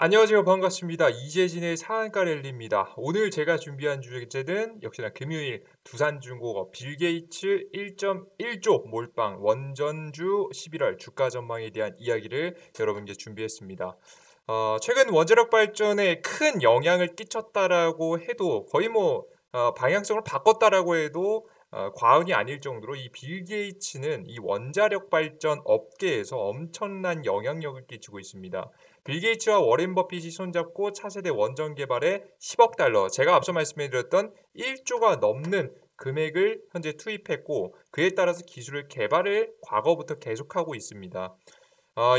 안녕하세요. 반갑습니다. 이재진의 상한가 랠리입니다. 오늘 제가 준비한 주제는 역시나 금요일 두산중공업 빌게이츠 1.1조 몰빵 원전주 11월 주가 전망에 대한 이야기를 여러분께 준비했습니다. 최근 원자력 발전에 큰 영향을 끼쳤다라고 해도 거의 방향성을 바꿨다라고 해도 과언이 아닐 정도로 이 빌 게이츠는 이 원자력 발전 업계에서 엄청난 영향력을 끼치고 있습니다. 빌 게이츠와 워렌 버핏이 손잡고 차세대 원전 개발에 10억 달러, 제가 앞서 말씀드렸던 1조가 넘는 금액을 현재 투입했고 그에 따라서 기술을 개발을 과거부터 계속하고 있습니다.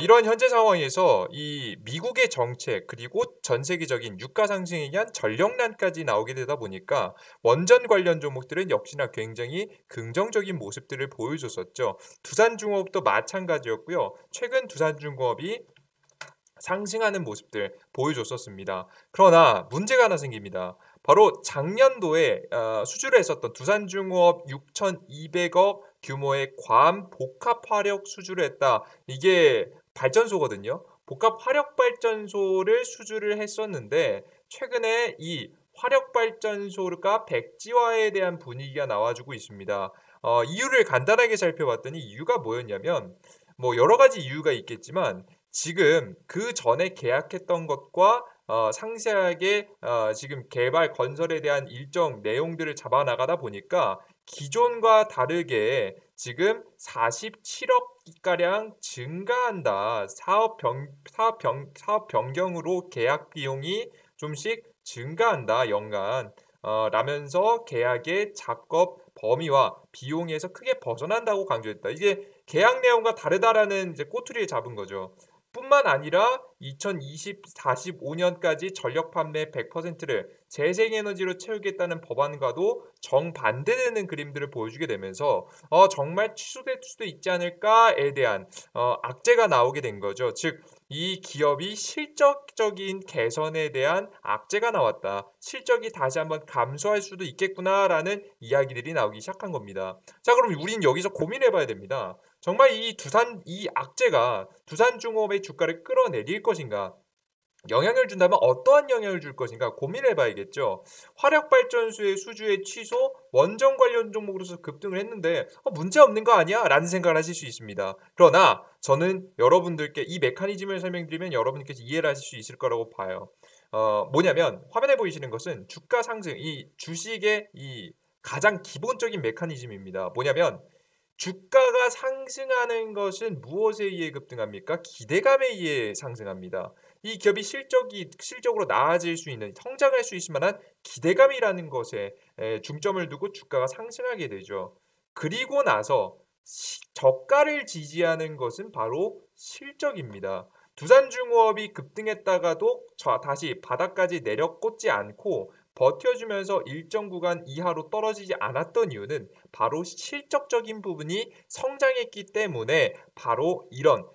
이런 현재 상황에서 이 미국의 정책 그리고 전 세계적인 유가 상승에 의한 전력난까지 나오게 되다 보니까 원전 관련 종목들은 역시나 굉장히 긍정적인 모습들을 보여줬었죠. 두산중공업도 마찬가지였고요. 최근 두산중공업이 상승하는 모습들 보여줬었습니다. 그러나 문제가 하나 생깁니다. 바로 작년도에 수주를 했었던 두산중공업 6,200억 규모의 괌 복합화력 수주를 했다. 이게 발전소거든요. 복합화력발전소를 수주를 했었는데 최근에 이 화력발전소가 백지화에 대한 분위기가 나와주고 있습니다. 이유를 간단하게 살펴봤더니 이유가 뭐였냐면 여러 가지 이유가 있겠지만 지금 그 전에 계약했던 것과 상세하게 지금 개발 건설에 대한 일정 내용들을 잡아 나가다 보니까 기존과 다르게 지금 47억 가량 증가한다. 사업 변경으로 계약 비용이 좀씩 증가한다. 연간. 라면서 계약의 작업 범위와 비용에서 크게 벗어난다고 강조했다. 이게 계약 내용과 다르다라는 이제 꼬투리를 잡은 거죠. 뿐만 아니라 2045년까지 전력 판매 100%를 재생에너지로 채우겠다는 법안과도 정반대되는 그림들을 보여주게 되면서 정말 취소될 수도 있지 않을까에 대한 악재가 나오게 된 거죠. 즉, 이 기업이 실적적인 개선에 대한 악재가 나왔다. 실적이 다시 한번 감소할 수도 있겠구나라는 이야기들이 나오기 시작한 겁니다. 자, 그럼 우린 여기서 고민해 봐야 됩니다. 정말 이 악재가 두산중공업의 주가를 끌어내릴 것인가? 영향을 준다면 어떠한 영향을 줄 것인가 고민해 봐야겠죠. 화력발전소의 수주의 취소, 원전 관련 종목으로서 급등을 했는데 문제 없는 거 아니야? 라는 생각을 하실 수 있습니다. 그러나 저는 여러분들께 이 메커니즘을 설명드리면 여러분께서 이해를 하실 수 있을 거라고 봐요. 뭐냐면 화면에 보이시는 것은 주가 상승, 이 주식의 이 가장 기본적인 메커니즘입니다. 뭐냐면 주가가 상승하는 것은 무엇에 의해 급등합니까? 기대감에 의해 상승합니다. 이 기업이 실적으로 나아질 수 있는, 성장할 수 있을 만한 기대감이라는 것에 중점을 두고 주가가 상승하게 되죠. 그리고 나서 저가를 지지하는 것은 바로 실적입니다. 두산중공업이 급등했다가도 다시 바닥까지 내려꽂지 않고 버텨주면서 일정 구간 이하로 떨어지지 않았던 이유는 바로 실적적인 부분이 성장했기 때문에 바로 이런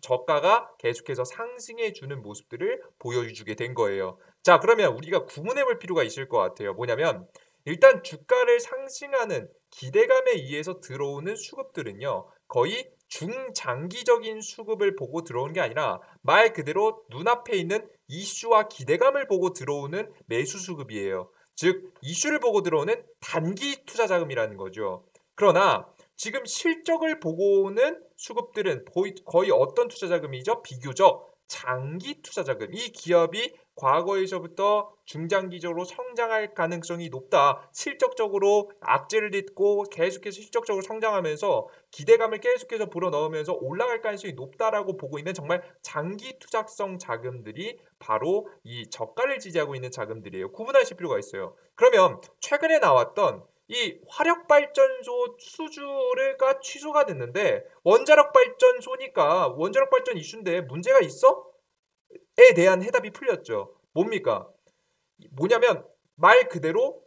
저가가 계속해서 상승해 주는 모습들을 보여주게 된 거예요. 자, 그러면 우리가 구분해 볼 필요가 있을 것 같아요. 뭐냐면 일단 주가를 상승하는 기대감에 의해서 들어오는 수급들은요. 거의 중장기적인 수급을 보고 들어오는 게 아니라 말 그대로 눈앞에 있는 이슈와 기대감을 보고 들어오는 매수 수급이에요. 즉 이슈를 보고 들어오는 단기 투자 자금이라는 거죠. 그러나 지금 실적을 보고 오는 수급들은 거의 어떤 투자 자금이죠? 비교적 장기 투자 자금. 이 기업이 과거에서부터 중장기적으로 성장할 가능성이 높다. 실적적으로 악재를 딛고 계속해서 실적적으로 성장하면서 기대감을 계속해서 불어넣으면서 올라갈 가능성이 높다라고 보고 있는 정말 장기 투자성 자금들이 바로 이 저가를 지지하고 있는 자금들이에요. 구분하실 필요가 있어요. 그러면 최근에 나왔던 이 화력발전소 수주가 취소가 됐는데 원자력 발전소니까 원자력 발전 이슈인데 문제가 있어? 에 대한 해답이 풀렸죠. 뭡니까? 뭐냐면 말 그대로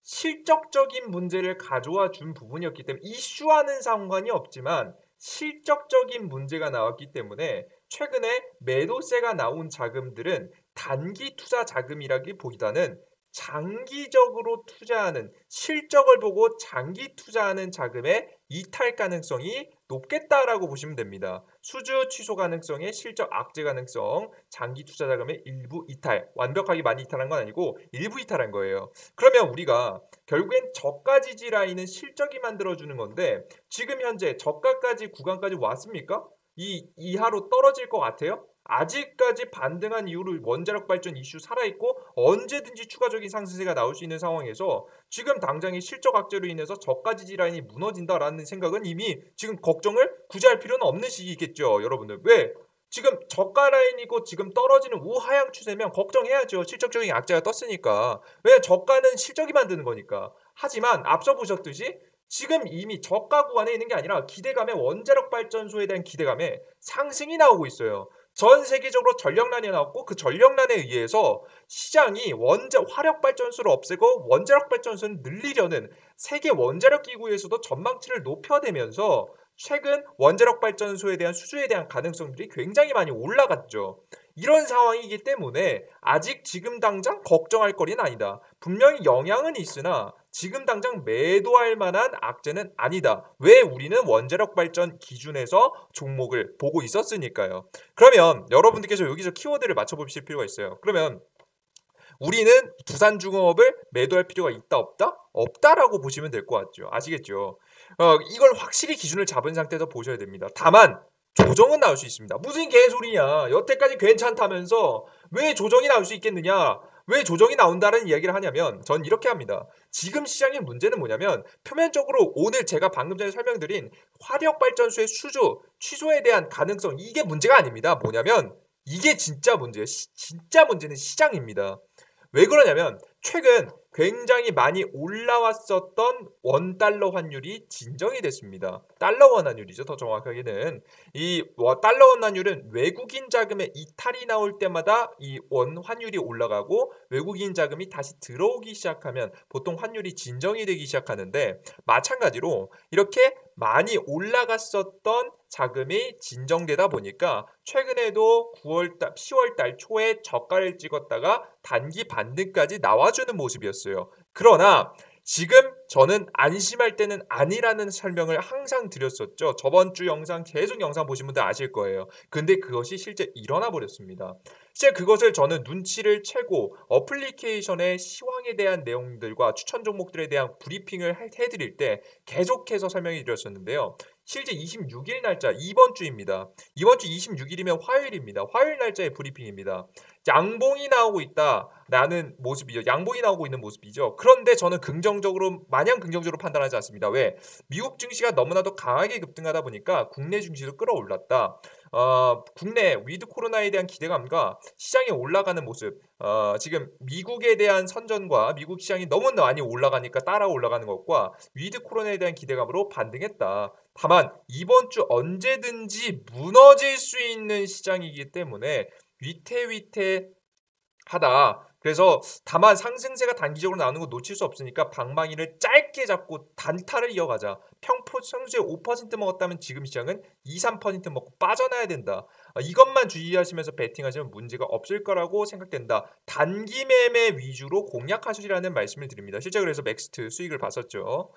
실적적인 문제를 가져와 준 부분이었기 때문에 이슈와는 상관이 없지만 실적적인 문제가 나왔기 때문에 최근에 매도세가 나온 자금들은 단기 투자 자금이라기보다는 장기적으로 투자하는 실적을 보고 장기 투자하는 자금의 이탈 가능성이 높겠다라고 보시면 됩니다. 수주 취소 가능성의 실적 악재 가능성, 장기 투자 자금의 일부 이탈, 완벽하게 많이 이탈한 건 아니고 일부 이탈한 거예요. 그러면 우리가 결국엔 저가 지지 라인은 실적이 만들어주는 건데 지금 현재 저가까지 구간까지 왔습니까? 이 이하로 떨어질 것 같아요? 아직까지 반등한 이후로 원자력 발전 이슈 살아있고 언제든지 추가적인 상승세가 나올 수 있는 상황에서 지금 당장의 실적 악재로 인해서 저가 지지 라인이 무너진다라는 생각은 이미 지금 걱정을 굳이 할 필요는 없는 시기겠죠, 여러분들. 왜? 지금 저가 라인이고 지금 떨어지는 우하향 추세면 걱정해야죠. 실적적인 악재가 떴으니까. 왜? 저가는 실적이 만드는 거니까. 하지만 앞서 보셨듯이 지금 이미 저가 구간에 있는 게 아니라 기대감에 원자력 발전소에 대한 기대감에 상승이 나오고 있어요. 전 세계적으로 전력난이 나왔고 그 전력난에 의해서 시장이 화력 발전소를 없애고 원자력 발전소를 늘리려는 세계 원자력 기구에서도 전망치를 높여대면서 최근 원자력 발전소에 대한 수주에 대한 가능성들이 굉장히 많이 올라갔죠. 이런 상황이기 때문에 아직 지금 당장 걱정할 거리는 아니다. 분명히 영향은 있으나 지금 당장 매도할 만한 악재는 아니다. 왜? 우리는 원자력 발전 기준에서 종목을 보고 있었으니까요. 그러면 여러분들께서 여기서 키워드를 맞춰보실 필요가 있어요. 그러면 우리는 두산중공업을 매도할 필요가 있다 없다? 없다라고 보시면 될 것 같죠. 아시겠죠? 이걸 확실히 기준을 잡은 상태에서 보셔야 됩니다. 다만 조정은 나올 수 있습니다. 무슨 개소리냐. 여태까지 괜찮다면서 왜 조정이 나올 수 있겠느냐. 왜 조정이 나온다는 이야기를 하냐면 전 이렇게 합니다. 지금 시장의 문제는 뭐냐면 표면적으로 오늘 제가 방금 전에 설명드린 화력발전소의 수주 취소에 대한 가능성 이게 문제가 아닙니다. 뭐냐면 이게 진짜 문제예요. 진짜 문제는 시장입니다. 왜 그러냐면 최근 굉장히 많이 올라왔었던 원달러 환율이 진정이 됐습니다. 달러 원 환율이죠. 더 정확하게는 이 달러 원 환율은 외국인 자금의 이탈이 나올 때마다 이 원 환율이 올라가고 외국인 자금이 다시 들어오기 시작하면 보통 환율이 진정이 되기 시작하는데 마찬가지로 이렇게 많이 올라갔었던 자금이 진정되다 보니까 최근에도 9월달, 10월달 초에 저가를 찍었다가 단기 반등까지 나와주는 모습이었어요. 그러나 지금 저는 안심할 때는 아니라는 설명을 항상 드렸었죠. 저번 주 영상 계속 영상 보신 분들 아실 거예요. 근데 그것이 실제 일어나 버렸습니다. 실제 그것을 저는 눈치를 채고 어플리케이션의 시황에 대한 내용들과 추천 종목들에 대한 브리핑을 해드릴 때 계속해서 설명해 드렸었는데요. 실제 26일 날짜 이번 주입니다. 이번 주 26일이면 화요일입니다. 화요일 날짜의 브리핑입니다. 양봉이 나오고 있다라는 모습이죠. 양봉이 나오고 있는 모습이죠. 그런데 저는 마냥 긍정적으로 판단하지 않습니다. 왜? 미국 증시가 너무나도 강하게 급등하다 보니까 국내 증시도 끌어올랐다. 국내 위드 코로나에 대한 기대감과 시장에 올라가는 모습, 지금 미국에 대한 선전과 미국 시장이 너무 많이 올라가니까 따라 올라가는 것과 위드 코로나에 대한 기대감으로 반등했다. 다만 이번 주 언제든지 무너질 수 있는 시장이기 때문에 위태위태하다. 그래서 다만 상승세가 단기적으로 나오는 거 놓칠 수 없으니까 방망이를 짧게 잡고 단타를 이어가자. 평소에 5% 먹었다면 지금 시장은 2, 3% 먹고 빠져나야 된다. 이것만 주의하시면서 베팅하시면 문제가 없을 거라고 생각된다. 단기 매매 위주로 공략하시라는 말씀을 드립니다. 실제 그래서 맥스트 수익을 봤었죠.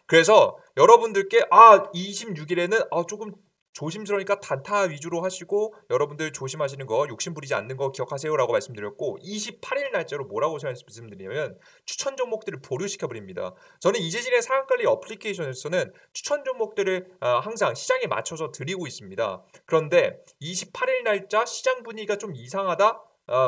그래서 여러분들께 26일에는 조금 조심스러우니까 단타 위주로 하시고 여러분들 조심하시는 거 욕심 부리지 않는 거 기억하세요라고 말씀드렸고 28일 날짜로 뭐라고 말씀드리냐면 추천 종목들을 보류시켜 버립니다. 저는 이재진의 상한관리 어플리케이션에서는 추천 종목들을 항상 시장에 맞춰서 드리고 있습니다. 그런데 28일 날짜 시장 분위기가 좀 이상하다?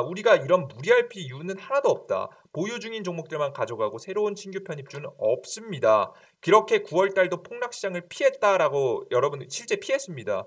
우리가 이런 무리할 이유는 하나도 없다. 보유 중인 종목들만 가져가고 새로운 신규 편입주는 없습니다. 그렇게 9월달도 폭락시장을 피했다라고 여러분 실제 피했습니다.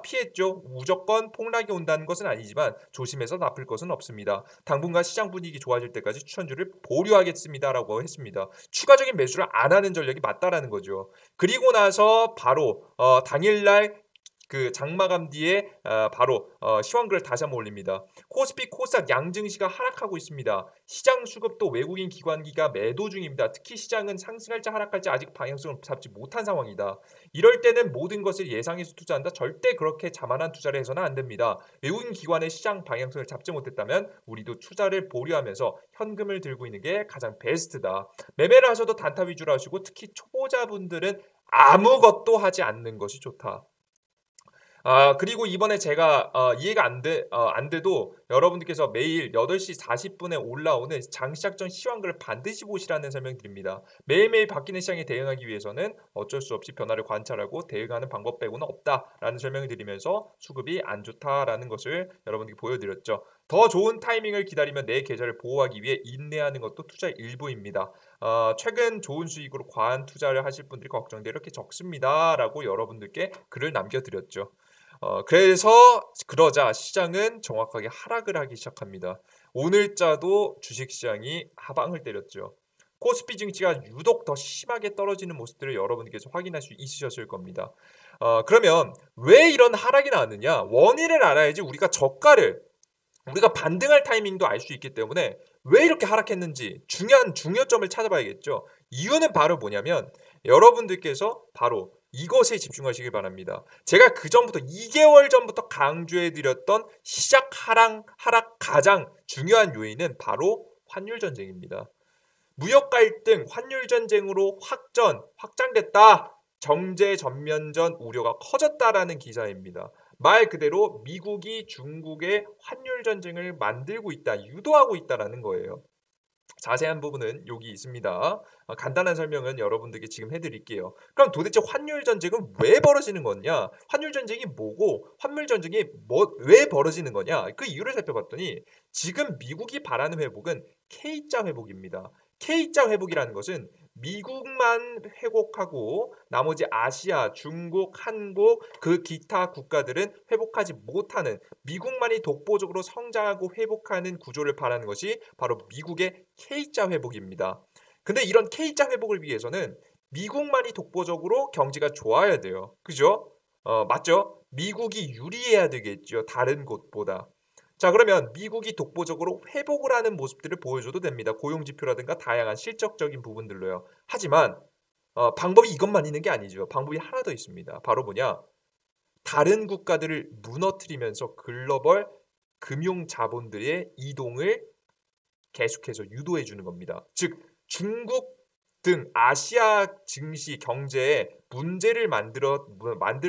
피했죠. 무조건 폭락이 온다는 것은 아니지만 조심해서 나쁠 것은 없습니다. 당분간 시장 분위기 좋아질 때까지 추천주를 보류하겠습니다라고 했습니다. 추가적인 매수를 안 하는 전략이 맞다라는 거죠. 그리고 나서 바로 당일날 그 장마감 뒤에 바로 시황글을 다시 한번 올립니다. 코스피, 코스닥 양증시가 하락하고 있습니다. 시장 수급도 외국인 기관기가 매도 중입니다. 특히 시장은 상승할지 하락할지 아직 방향성을 잡지 못한 상황이다. 이럴 때는 모든 것을 예상해서 투자한다. 절대 그렇게 자만한 투자를 해서는 안 됩니다. 외국인 기관의 시장 방향성을 잡지 못했다면 우리도 투자를 보류하면서 현금을 들고 있는 게 가장 베스트다. 매매를 하셔도 단타 위주로 하시고 특히 초보자분들은 아무것도 하지 않는 것이 좋다. 그리고 이번에 제가 이해가 안 돼도 여러분들께서 매일 8시 40분에 올라오는 장시작 전 시황글을 반드시 보시라는 설명드립니다. 매일매일 바뀌는 시장에 대응하기 위해서는 어쩔 수 없이 변화를 관찰하고 대응하는 방법 빼고는 없다라는 설명을 드리면서 수급이 안 좋다라는 것을 여러분들께 보여드렸죠. 더 좋은 타이밍을 기다리며 내 계좌를 보호하기 위해 인내하는 것도 투자의 일부입니다. 최근 좋은 수익으로 과한 투자를 하실 분들이 걱정돼 이렇게 적습니다라고 여러분들께 글을 남겨드렸죠. 그래서 그러자 시장은 정확하게 하락을 하기 시작합니다. 오늘자도 주식시장이 하방을 때렸죠. 코스피 증시가 유독 더 심하게 떨어지는 모습들을 여러분께서 확인할 수 있으셨을 겁니다. 그러면 왜 이런 하락이 나왔느냐? 원인을 알아야지 우리가 반등할 타이밍도 알 수 있기 때문에 왜 이렇게 하락했는지 중요점을 찾아봐야겠죠. 이유는 바로 뭐냐면 여러분들께서 바로 이것에 집중하시길 바랍니다. 제가 그 전부터 2개월 전부터 강조해드렸던 시작 하락 가장 중요한 요인은 바로 환율 전쟁입니다. 무역 갈등, 환율 전쟁으로 확장됐다. 정제 전면전 우려가 커졌다라는 기사입니다. 말 그대로 미국이 중국의 환율 전쟁을 만들고 있다, 유도하고 있다라는 거예요. 자세한 부분은 여기 있습니다. 간단한 설명은 여러분들께 지금 해드릴게요. 그럼 도대체 환율 전쟁은 왜 벌어지는 거냐? 환율 전쟁이 뭐고 환율 전쟁이 왜 벌어지는 거냐? 그 이유를 살펴봤더니 지금 미국이 바라는 회복은 K자 회복입니다. K자 회복이라는 것은 미국만 회복하고 나머지 아시아, 중국, 한국, 그 기타 국가들은 회복하지 못하는 미국만이 독보적으로 성장하고 회복하는 구조를 바라는 것이 바로 미국의 K자 회복입니다. 근데 이런 K자 회복을 위해서는 미국만이 독보적으로 경제가 좋아야 돼요. 그죠? 맞죠? 미국이 유리해야 되겠죠. 다른 곳보다. 자, 그러면 미국이 독보적으로 회복을 하는 모습들을 보여줘도 됩니다. 고용지표라든가 다양한 실적적인 부분들로요. 하지만 방법이 이것만 있는 게 아니죠. 방법이 하나 더 있습니다. 바로 뭐냐? 다른 국가들을 무너뜨리면서 글로벌 금융 자본들의 이동을 계속해서 유도해 주는 겁니다. 즉 중국 등 아시아 증시 경제에 문제를 만들어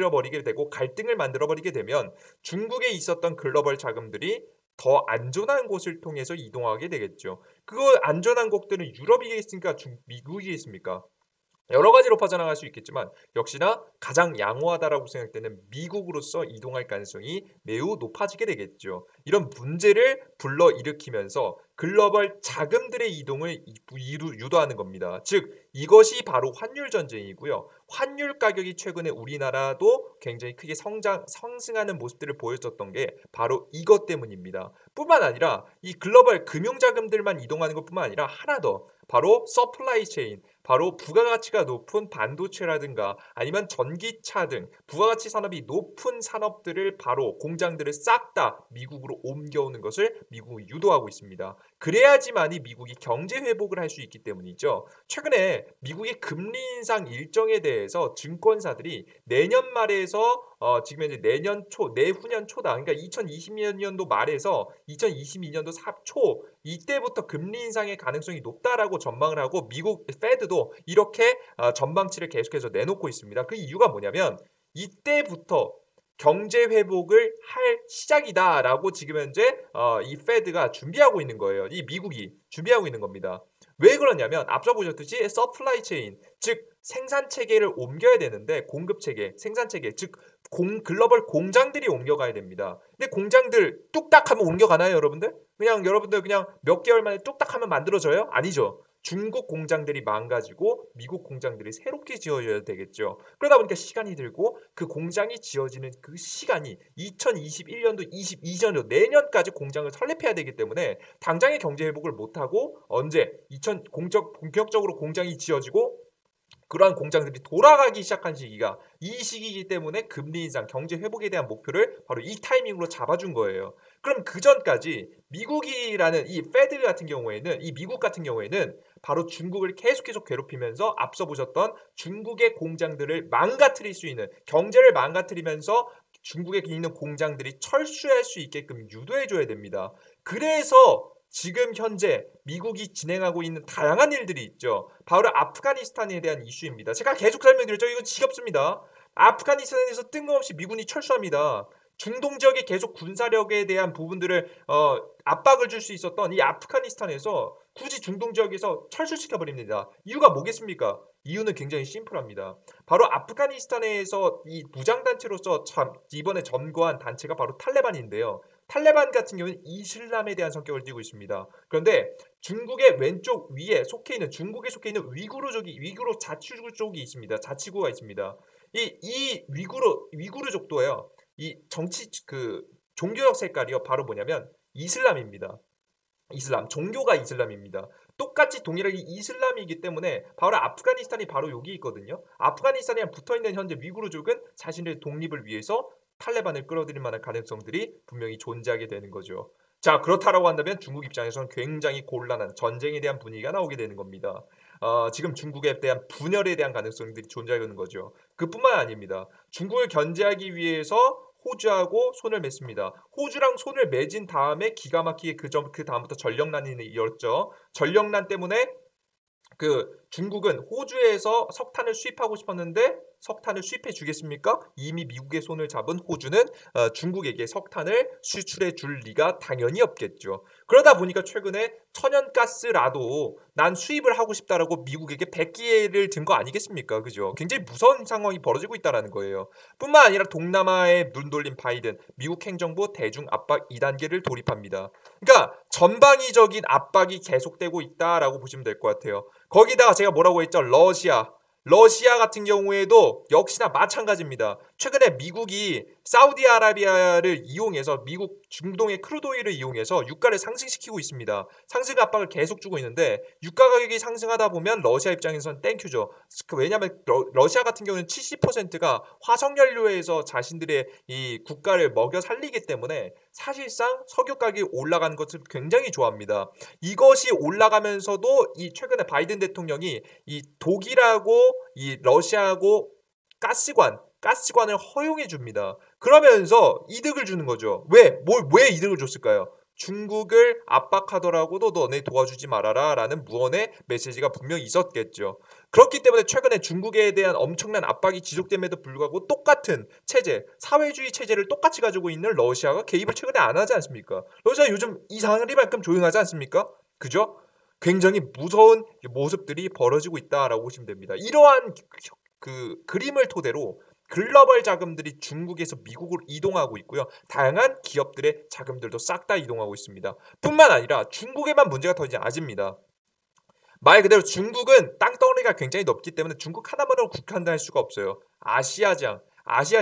버리게 되고 갈등을 만들어 버리게 되면 중국에 있었던 글로벌 자금들이 더 안전한 곳을 통해서 이동하게 되겠죠. 그 안전한 곳들은 유럽이겠습니까? 미국이겠습니까? 여러 가지로 퍼져나갈 수 있겠지만 역시나 가장 양호하다라고 생각되는 미국으로서 이동할 가능성이 매우 높아지게 되겠죠. 이런 문제를 불러일으키면서 글로벌 자금들의 이동을 유도하는 겁니다. 즉 이것이 바로 환율 전쟁이고요. 환율 가격이 최근에 우리나라도 굉장히 크게 상승하는 모습들을 보여줬던 게 바로 이것 때문입니다. 뿐만 아니라 이 글로벌 금융 자금들만 이동하는 것뿐만 아니라 하나 더 바로 서플라이 체인, 바로 부가가치가 높은 반도체라든가 아니면 전기차 등 부가가치 산업이 높은 산업들을 바로 공장들을 싹 다 미국으로 옮겨오는 것을 미국이 유도하고 있습니다. 그래야지만이 미국이 경제 회복을 할 수 있기 때문이죠. 최근에 미국의 금리 인상 일정에 대해서 증권사들이 내년 말에서 지금 현재 내후년 초다. 그러니까 2022년도 말에서 2022년도 초 이때부터 금리 인상의 가능성이 높다라고 전망을 하고 미국 페드도 이렇게 전망치를 계속해서 내놓고 있습니다. 그 이유가 뭐냐면 이때부터 경제 회복을 할 시작이다라고 지금 현재 이 페드가 준비하고 있는 거예요. 이 미국이 준비하고 있는 겁니다. 왜 그러냐면 앞서 보셨듯이 서플라이 체인, 즉 생산 체계를 옮겨야 되는데 공급 체계, 생산 체계, 즉 글로벌 공장들이 옮겨가야 됩니다. 근데 공장들 뚝딱 하면 옮겨가나요, 여러분들? 여러분들 그냥 몇 개월 만에 뚝딱 하면 만들어져요? 아니죠. 중국 공장들이 망가지고 미국 공장들이 새롭게 지어져야 되겠죠. 그러다 보니까 시간이 들고 그 공장이 지어지는 그 시간이 2021년도, 22년도 내년까지 공장을 설립해야 되기 때문에 당장의 경제 회복을 못하고 언제 본격적으로 공장이 지어지고 그러한 공장들이 돌아가기 시작한 시기가 이 시기이기 때문에 금리 인상, 경제 회복에 대한 목표를 바로 이 타이밍으로 잡아준 거예요. 그럼 그 전까지 미국이라는 이 페드 같은 경우에는 이 미국 같은 경우에는 바로 중국을 계속해서 괴롭히면서 앞서 보셨던 중국의 공장들을 망가뜨릴 수 있는 경제를 망가뜨리면서 중국에 있는 공장들이 철수할 수 있게끔 유도해줘야 됩니다. 그래서 지금 현재 미국이 진행하고 있는 다양한 일들이 있죠. 바로 아프가니스탄에 대한 이슈입니다. 제가 계속 설명드렸죠. 이거 지겹습니다. 아프가니스탄에서 뜬금없이 미군이 철수합니다. 중동 지역에 계속 군사력에 대한 부분들을 압박을 줄 수 있었던 이 아프가니스탄에서 굳이 중동 지역에서 철수시켜 버립니다. 이유가 뭐겠습니까? 이유는 굉장히 심플합니다. 바로 아프가니스탄에서 이 무장단체로서 이번에 점거한 단체가 바로 탈레반인데요. 탈레반 같은 경우는 이슬람에 대한 성격을 띠고 있습니다. 그런데 중국의 왼쪽 위에 속해 있는 중국에 속해 있는 위구르 자치구족이 있습니다. 자치구가 있습니다. 이 위구르족도예요. 이 정치 종교적 색깔이요. 바로 뭐냐면 이슬람입니다. 이슬람, 종교가 이슬람입니다. 똑같이 동일하게 이슬람이기 때문에 바로 아프가니스탄이 바로 여기 있거든요. 아프가니스탄이랑 붙어있는 현재 위구르족은 자신의 독립을 위해서 탈레반을 끌어들일 만한 가능성들이 분명히 존재하게 되는 거죠. 자, 그렇다라고 한다면 중국 입장에서는 굉장히 곤란한 전쟁에 대한 분위기가 나오게 되는 겁니다. 지금 중국에 대한 분열에 대한 가능성들이 존재하는 거죠. 그뿐만 아닙니다. 중국을 견제하기 위해서 호주하고 손을 맺습니다. 호주랑 손을 맺은 다음에 기가 막히게 그 다음부터 전력난이 이었죠. 전력난 때문에 중국은 호주에서 석탄을 수입하고 싶었는데 석탄을 수입해 주겠습니까? 이미 미국의 손을 잡은 호주는 중국에게 석탄을 수출해 줄 리가 당연히 없겠죠. 그러다 보니까 최근에 천연가스라도 난 수입을 하고 싶다라고 미국에게 백기를 든 거 아니겠습니까? 그죠? 굉장히 무서운 상황이 벌어지고 있다는 거예요. 뿐만 아니라 동남아에 눈 돌린 바이든, 미국 행정부 대중 압박 2단계를 돌입합니다. 그러니까 전방위적인 압박이 계속되고 있다라고 보시면 될 것 같아요. 거기다가 제가 뭐라고 했죠? 러시아 같은 경우에도 역시나 마찬가지입니다. 최근에 미국이 사우디아라비아를 이용해서 미국 중동의 크루드오일을 이용해서 유가를 상승시키고 있습니다. 상승 압박을 계속 주고 있는데 유가 가격이 상승하다 보면 러시아 입장에서는 땡큐죠. 왜냐하면 러시아 같은 경우는 70%가 화석연료에서 자신들의 이 국가를 먹여 살리기 때문에 사실상 석유 가격이 올라가는 것을 굉장히 좋아합니다. 이것이 올라가면서도 이 최근에 바이든 대통령이 이 독일하고 이 러시아하고 가스관을 허용해 줍니다. 그러면서 이득을 주는 거죠. 왜 이득을 줬을까요? 중국을 압박하더라고도 너네 도와주지 말아라 라는 무언의 메시지가 분명히 있었겠죠. 그렇기 때문에 최근에 중국에 대한 엄청난 압박이 지속됨에도 불구하고 똑같은 체제, 사회주의 체제를 똑같이 가지고 있는 러시아가 개입을 최근에 안 하지 않습니까? 러시아 요즘 이상하리만큼 조용하지 않습니까? 그죠? 굉장히 무서운 모습들이 벌어지고 있다라고 보시면 됩니다. 이러한 그림을 토대로 글로벌 자금들이 중국에서 미국으로 이동하고 있고요. 다양한 기업들의 자금들도 싹 다 이동하고 있습니다. 뿐만 아니라 중국에만 문제가 터지지 않습니다. 말 그대로 중국은 땅덩어리가 굉장히 넓기 때문에 중국 하나만으로 국한할 수가 없어요. 아시아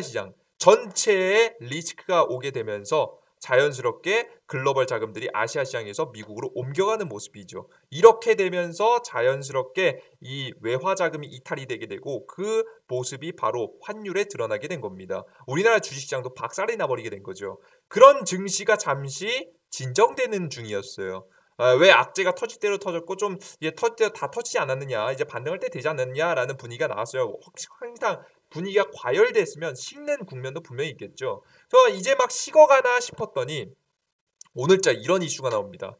시장 전체에 리스크가 오게 되면서 자연스럽게 글로벌 자금들이 아시아 시장에서 미국으로 옮겨가는 모습이죠. 이렇게 되면서 자연스럽게 이 외화 자금이 이탈이 되게 되고 그 모습이 바로 환율에 드러나게 된 겁니다. 우리나라 주식시장도 박살이 나버리게 된 거죠. 그런 증시가 잠시 진정되는 중이었어요. 왜 악재가 터질 대로 터졌고 좀 이제 터질 대로 다 터지지 않았느냐, 이제 반등할 때 되지 않느냐라는 분위기가 나왔어요. 항상 분위기가 과열됐으면 식는 국면도 분명히 있겠죠. 그래서 이제 막 식어가나 싶었더니 오늘자 이런 이슈가 나옵니다.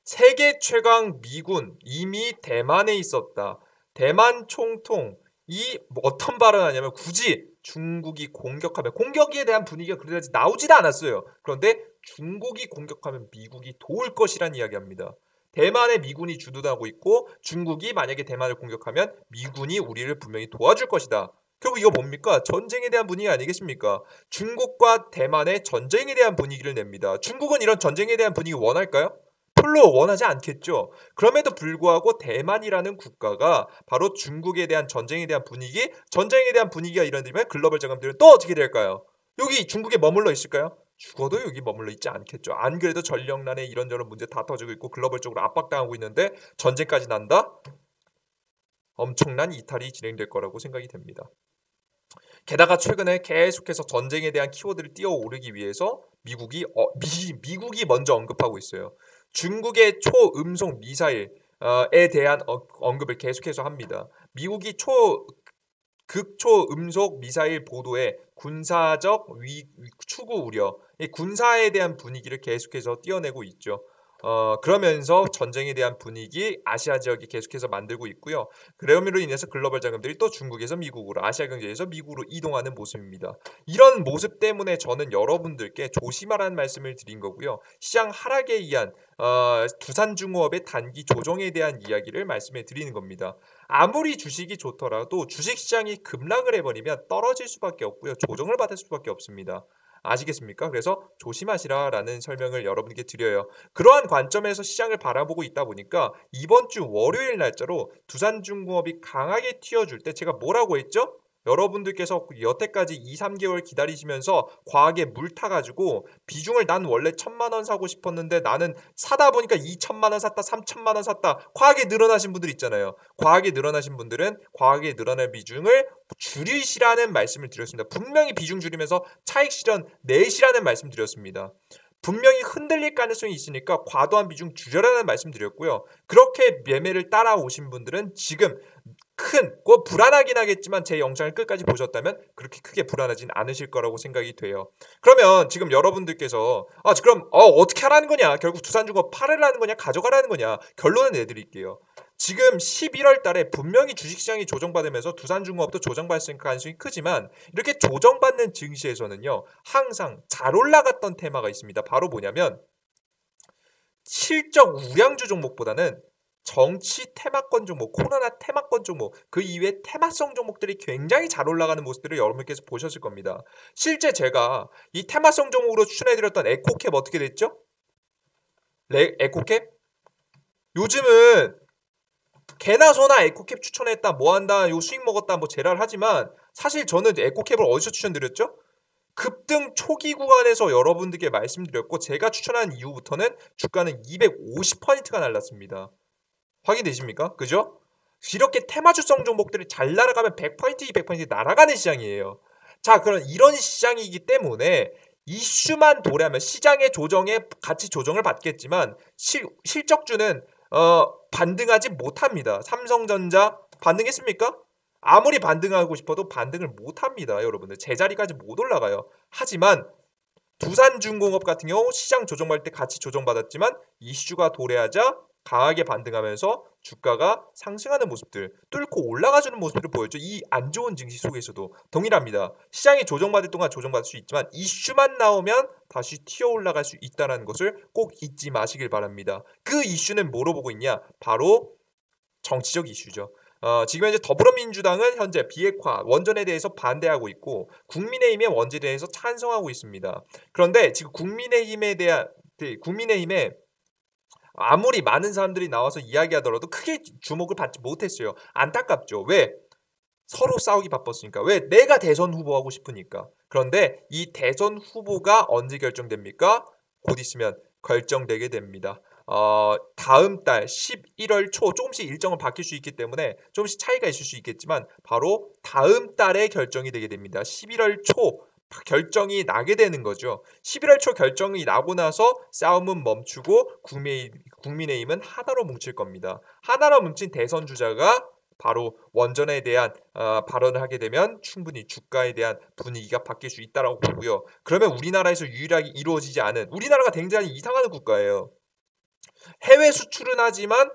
세계 최강 미군 이미 대만에 있었다. 대만 총통 이 어떤 발언하냐면 굳이 중국이 공격하면 공격에 대한 분위기가 그다지 나오지도 않았어요. 그런데 중국이 공격하면 미국이 도울 것이란 이야기합니다. 대만의 미군이 주둔하고 있고 중국이 만약에 대만을 공격하면 미군이 우리를 분명히 도와줄 것이다. 결국 이거 뭡니까? 전쟁에 대한 분위기 아니겠습니까? 중국과 대만의 전쟁에 대한 분위기를 냅니다. 중국은 이런 전쟁에 대한 분위기 원할까요? 별로 원하지 않겠죠. 그럼에도 불구하고 대만이라는 국가가 바로 중국에 대한 전쟁에 대한 분위기가 이런다면 글로벌 자금들은 또 어떻게 될까요? 여기 중국에 머물러 있을까요? 죽어도 여기 머물러 있지 않겠죠. 안 그래도 전력난에 이런저런 문제 다 터지고 있고 글로벌적으로 압박당하고 있는데 전쟁까지 난다? 엄청난 이탈이 진행될 거라고 생각이 됩니다. 게다가 최근에 계속해서 전쟁에 대한 키워드를 띄워오르기 위해서 미국이 먼저 언급하고 있어요. 중국의 초음속 미사일에 대한 언급을 계속해서 합니다. 미국이 극초음속 미사일 보도에 군사적 추구 우려, 군사에 대한 분위기를 계속해서 띄워내고 있죠. 그러면서 전쟁에 대한 분위기 아시아 지역이 계속해서 만들고 있고요. 그럼으로 인해서 글로벌 자금들이 또 중국에서 미국으로 아시아 경제에서 미국으로 이동하는 모습입니다. 이런 모습 때문에 저는 여러분들께 조심하라는 말씀을 드린 거고요. 시장 하락에 의한 두산중공업의 단기 조정에 대한 이야기를 말씀해 드리는 겁니다. 아무리 주식이 좋더라도 주식시장이 급락을 해버리면 떨어질 수밖에 없고요. 조정을 받을 수밖에 없습니다. 아시겠습니까? 그래서 조심하시라라는 설명을 여러분께 드려요. 그러한 관점에서 시장을 바라보고 있다 보니까 이번 주 월요일 날짜로 두산중공업이 강하게 튀어줄 때 제가 뭐라고 했죠? 여러분들께서 여태까지 2, 3개월 기다리시면서 과하게 물 타가지고 비중을 난 원래 1,000만 원 사고 싶었는데 나는 사다 보니까 2,000만 원 샀다, 3,000만 원 샀다. 과하게 늘어나신 분들 있잖아요. 과하게 늘어나신 분들은 과하게 늘어날 비중을 줄이시라는 말씀을 드렸습니다. 분명히 비중 줄이면서 차익 실현 내시라는 말씀 드렸습니다. 분명히 흔들릴 가능성이 있으니까 과도한 비중 줄여라는 말씀 드렸고요. 그렇게 매매를 따라오신 분들은 지금 불안하긴 하겠지만 제 영상을 끝까지 보셨다면 그렇게 크게 불안하진 않으실 거라고 생각이 돼요. 그러면 지금 여러분들께서 그럼 어떻게 하라는 거냐? 결국 두산중공업 팔으라는 거냐? 가져가라는 거냐? 결론을 내드릴게요. 지금 11월 달에 분명히 주식시장이 조정받으면서 두산중공업도 조정받을 가능성이 크지만 이렇게 조정받는 증시에서는요. 항상 잘 올라갔던 테마가 있습니다. 바로 뭐냐면 실적 우량주 종목보다는 정치 테마권 종목, 코로나 테마권 종목, 그 이외에 테마성 종목들이 굉장히 잘 올라가는 모습들을 여러분께서 보셨을 겁니다. 실제 제가 이 테마성 종목으로 추천해드렸던 에코캡 어떻게 됐죠? 에코캡? 요즘은 개나 소나 에코캡 추천했다, 뭐한다, 요 수익 먹었다, 뭐 제랄 하지만 사실 저는 에코캡을 어디서 추천드렸죠? 급등 초기 구간에서 여러분들께 말씀드렸고 제가 추천한 이후부터는 주가는 250%가 날랐습니다. 확인되십니까? 그죠? 이렇게 테마주성 종목들이 잘 날아가면 100%, 200% 날아가는 시장이에요. 자, 그럼 이런 시장이기 때문에 이슈만 도래하면 시장의 조정에 같이 조정을 받겠지만 실적주는 반등하지 못합니다. 삼성전자 반등했습니까? 아무리 반등하고 싶어도 반등을 못합니다. 여러분들 제자리까지 못 올라가요. 하지만 두산중공업 같은 경우 시장 조정받을 때 같이 조정받았지만 이슈가 도래하자 강하게 반등하면서 주가가 상승하는 모습들, 뚫고 올라가주는 모습들을 보였죠. 이 안 좋은 증시 속에서도 동일합니다. 시장이 조정받을 동안 조정받을 수 있지만 이슈만 나오면 다시 튀어 올라갈 수 있다는 것을 꼭 잊지 마시길 바랍니다. 그 이슈는 뭐로 보고 있냐? 바로 정치적 이슈죠. 지금 현재 더불어민주당은 현재 비핵화 원전에 대해서 반대하고 있고 국민의힘의 원전에 대해서 찬성하고 있습니다. 그런데 지금 국민의힘에 아무리 많은 사람들이 나와서 이야기하더라도 크게 주목을 받지 못했어요. 안타깝죠. 왜? 서로 싸우기 바빴으니까. 왜? 내가 대선 후보 하고 싶으니까. 그런데 이 대선 후보가 언제 결정됩니까? 곧 있으면 결정되게 됩니다. 다음 달 11월 초 조금씩 일정은 바뀔 수 있기 때문에 조금씩 차이가 있을 수 있겠지만 바로 다음 달에 결정이 되게 됩니다. 11월 초 결정이 나게 되는 거죠. 11월 초 결정이 나고 나서 싸움은 멈추고 국민의힘은 하나로 뭉칠 겁니다. 하나로 뭉친 대선 주자가 바로 원전에 대한 발언을 하게 되면 충분히 주가에 대한 분위기가 바뀔 수 있다고 보고요. 그러면 우리나라에서 유일하게 이루어지지 않은 우리나라가 굉장히 이상한 국가예요. 해외 수출은 하지만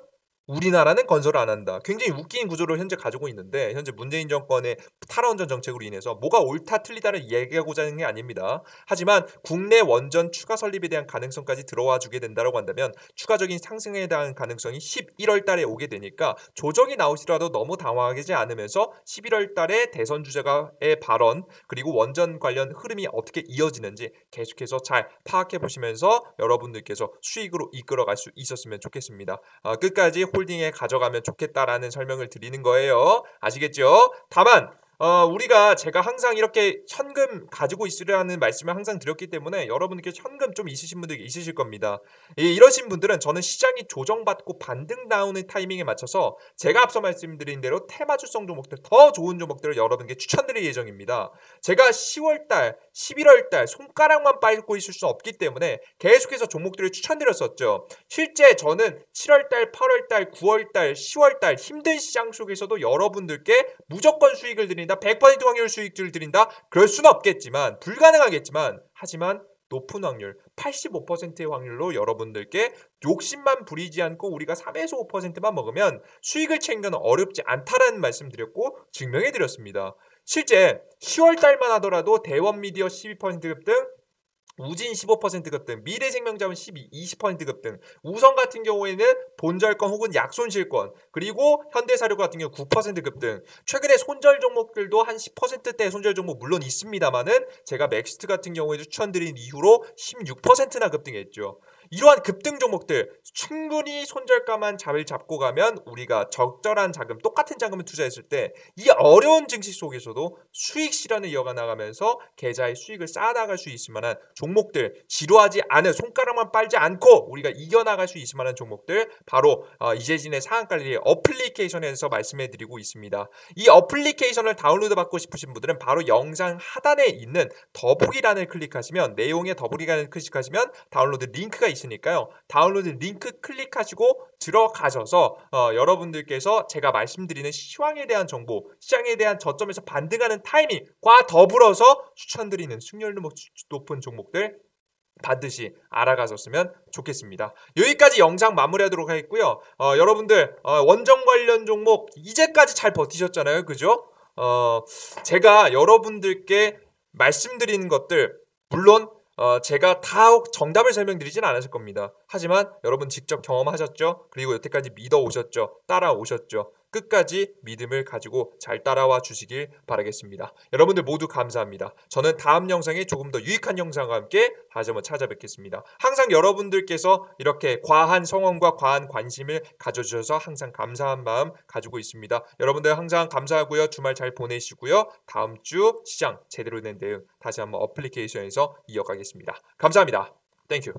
우리나라는 건설을 안 한다. 굉장히 웃긴 구조를 현재 가지고 있는데 현재 문재인 정권의 탈원전 정책으로 인해서 뭐가 옳다 틀리다를 얘기하고자 하는 게 아닙니다. 하지만 국내 원전 추가 설립에 대한 가능성까지 들어와 주게 된다고 한다면 추가적인 상승에 대한 가능성이 11월 달에 오게 되니까 조정이 나오시더라도 너무 당황하지 않으면서 11월 달에 대선 주자의 발언 그리고 원전 관련 흐름이 어떻게 이어지는지 계속해서 잘 파악해 보시면서 여러분들께서 수익으로 이끌어갈 수 있었으면 좋겠습니다. 끝까지 홀딩에 가져가면 좋겠다라는 설명을 드리는 거예요. 아시겠죠? 다만 제가 항상 이렇게 현금 가지고 있으라는 말씀을 항상 드렸기 때문에 여러분께 현금 좀 있으신 분들이 있으실 겁니다. 이러신 분들은 저는 시장이 조정받고 반등 나오는 타이밍에 맞춰서 제가 앞서 말씀드린 대로 테마주성 종목들 더 좋은 종목들을 여러분께 추천드릴 예정입니다. 제가 10월달, 11월달 손가락만 빨고 있을 수 없기 때문에 계속해서 종목들을 추천드렸었죠. 실제 저는 7월달, 8월달, 9월달, 10월달 힘든 시장 속에서도 여러분들께 무조건 수익을 드린다. 100% 확률 수익을 드린다. 그럴 수는 없겠지만 불가능하겠지만 하지만 높은 확률 85%의 확률로 여러분들께 욕심만 부리지 않고 우리가 3에서 5%만 먹으면 수익을 챙기는 어렵지 않다라는 말씀드렸고 증명해드렸습니다. 실제 10월 달만 하더라도 대원미디어 12% 급등, 우진 15% 급등, 미래생명자원 12, 20% 급등, 우성 같은 경우에는 본절권 혹은 약손실권, 그리고 현대사료 같은 경우 9% 급등. 최근에 손절 종목들도 한 10%대 손절 종목 물론 있습니다만은 제가 맥스트 같은 경우에도 추천드린 이후로 16%나 급등했죠. 이러한 급등 종목들 충분히 손절가만 잘 잡고 가면 우리가 적절한 자금, 똑같은 자금을 투자했을 때 이 어려운 증시 속에서도 수익 실현을 이어가 나가면서 계좌의 수익을 쌓아나갈 수 있을 만한 종목들, 지루하지 않은, 손가락만 빨지 않고 우리가 이겨나갈 수 있을 만한 종목들 바로 이재진의 상한관리 어플리케이션에서 말씀해드리고 있습니다. 이 어플리케이션을 다운로드 받고 싶으신 분들은 바로 영상 하단에 있는 더보기란을 클릭하시면, 내용의 더보기란을 클릭하시면 다운로드 링크가 있으니까요. 다운로드 링크 클릭하시고 들어가셔서 여러분들께서 제가 말씀드리는 시황에 대한 정보, 시장에 대한 저점에서 반등하는 타이밍과 더불어서 추천드리는 수익률 높은 종목들 반드시 알아가셨으면 좋겠습니다. 여기까지 영상 마무리하도록 하겠고요. 여러분들 원정 관련 종목 이제까지 잘 버티셨잖아요. 그죠? 제가 여러분들께 말씀드리는 것들 물론 제가 다 정답을 설명드리진 않았을 겁니다. 하지만 여러분 직접 경험하셨죠? 그리고 여태까지 믿어오셨죠? 따라오셨죠? 끝까지 믿음을 가지고 잘 따라와 주시길 바라겠습니다. 여러분들 모두 감사합니다. 저는 다음 영상에 조금 더 유익한 영상과 함께 다시 한번 찾아뵙겠습니다. 항상 여러분들께서 이렇게 과한 성원과 과한 관심을 가져주셔서 항상 감사한 마음 가지고 있습니다. 여러분들 항상 감사하고요. 주말 잘 보내시고요. 다음 주 시장 제대로 된 대응 다시 한번 어플리케이션에서 이어가겠습니다. 감사합니다. 땡큐.